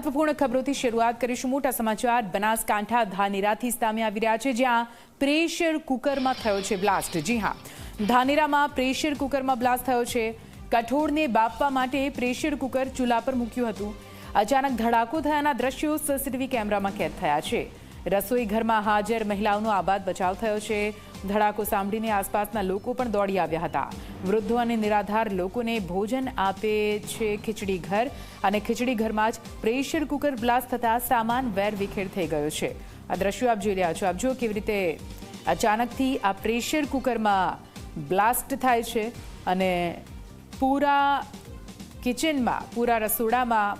મહત્વપૂર્ણ ખબરોથી શરૂઆત કરીશું। મોટા સમાચાર બનાસકાંઠા ધાનેરાથી સામે આવી રહ્યા છે, જ્યાં પ્રેશર કુકરમાં થયો છે બ્લાસ્ટ। જી હા, ધાનેરામાં પ્રેશર કુકરમાં બ્લાસ્ટ થયો છે। કઠોળને બાફવા માટે પ્રેશર કુકર ચૂલા પર મૂક્યું હતું। અચાનક ધડાકો થયાના દ્રશ્યો સીસીટીવી કેમેરામાં કેદ થયા છે। રસોઈ ઘરમાં હાજર મહિલાઓનો આબાદ બચાવ થયો છે। ધડાકો સાંભળીને આસપાસના લોકો પણ દોડી આવ્યા હતા। વૃદ્ધો અને નિરાધાર લોકોને ભોજન આપે છે ખીચડી ઘર, અને ખીચડી ઘરમાં જ પ્રેશર કુકર બ્લાસ્ટ થતા સામાન વેર વિખેર થઈ ગયો છે। આ દ્રશ્યો આપ જોઈ રહ્યા છો। આપ જુઓ કેવી રીતે અચાનકથી આ પ્રેશર કુકરમાં બ્લાસ્ટ થાય છે અને પૂરા કિચનમાં, પૂરા રસોડામાં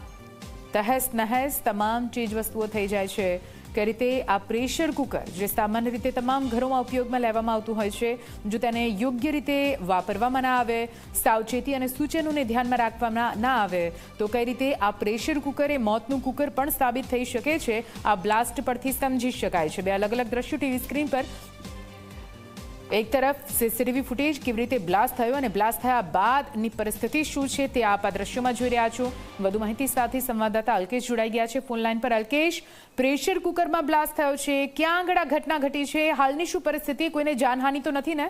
તહેસ નહેસ તમામ ચીજ વસ્તુઓ થઈ જાય છે। કે રીતે આ પ્રેશર કુકર, જે સામાન્ય રીતે તમામ ઘરોમાં ઉપયોગમાં લેવામાં આવતું હોય છે, જો તેને યોગ્ય રીતે વાપરવામાં ના આવે, સાવચેતી અને સૂચનોને ધ્યાનમાં રાખવામાં ના આવે, તો કઈ રીતે આ પ્રેશર કુકર એ મોતનું કુકર પણ સાબિત થઈ શકે છે, આ બ્લાસ્ટ પરથી સમજી શકાય છે। બે અલગ અલગ દ્રશ્યો ટીવી સ્ક્રીન પર। એક તરફ સીસીટીવી ફૂટેજ કેવી રીતે બ્લાસ્ટ થયો અને બ્લાસ્ટ થયા બાદની પરિસ્થિતિ શું છે તે આપ આ દ્રશ્યોમાં જોઈ રહ્યા છો। વધુ માહિતી સાથે સંવાદદાતા અલ્કેશ જોડાઈ ગયા છે ફોન લાઈન પર। અલ્કેશ, પ્રેશર કુકરમાં બ્લાસ્ટ થયો છે, ક્યાં આગળ આ ઘટના ઘટી છે, હાલની શું પરિસ્થિતિ, કોઈને જાનહાનિ તો નથી ને?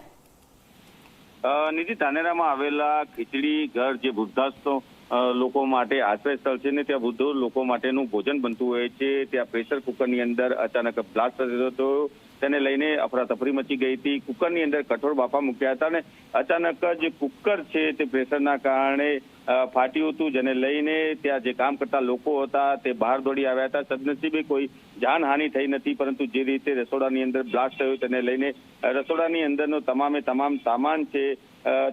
નિધિ, ધાનેરામાં આવેલા ખીચડી ઘર જે વૃદ્ધાસ્તો લોકો માટે આશ્રય સ્થળ છે ને, ત્યાં વૃદ્ધો લોકો માટેનું ભોજન બનતું હોય છે, ત્યાં પ્રેશર કુકરની અંદર અચાનક બ્લાસ્ટ થયો હતો। તેને લઈને અફરાતફરી મચી ગઈ હતી। કુકરની અંદર કઠોળ બાફા મૂક્યા હતા ને અચાનક જ કુકર છે તે પ્રેશરના કારણે ફાટ્યું હતું, જેને લઈને ત્યાં જે કામ કરતા લોકો હતા તે બહાર દોડી આવ્યા હતા। સદનસીબે કોઈ જાનહાનિ થઈ નથી, પરંતુ જે રીતે રસોડાની અંદર બ્લાસ્ટ થયો તેને લઈને રસોડાની અંદરનો તમામ સામાન છે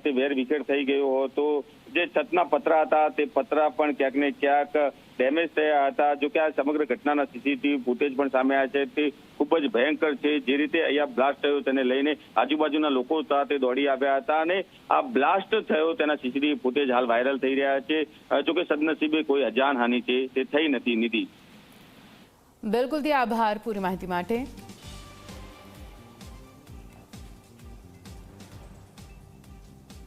તે વેર વિખેર થઈ ગયો હતો। જે છતના પતરા હતા તે પતરા પણ ક્યાંક ને ક્યાંક ડેમેજ થયા હતા। જો કે આ સમગ્ર ઘટનાના સીસીટીવી ફૂટેજ પણ સામે આવ્યા છે, તે ખૂબ જ ભયંકર છે। જે રીતે અહીંયા બ્લાસ્ટ થયો તેને લઈને આજુબાજુના લોકો હતા તે દોડી આવ્યા હતા, અને આ બ્લાસ્ટ થયો તેના સીસીટીવી ફૂટેજ હાલ વાયરલ થઈ રહ્યા છે। જો કે સદનસીબે કોઈ જાનહાનિ છે તે થઈ નથી। નિધિ, બિલકુલ, આભાર પૂરી માહિતી માટે।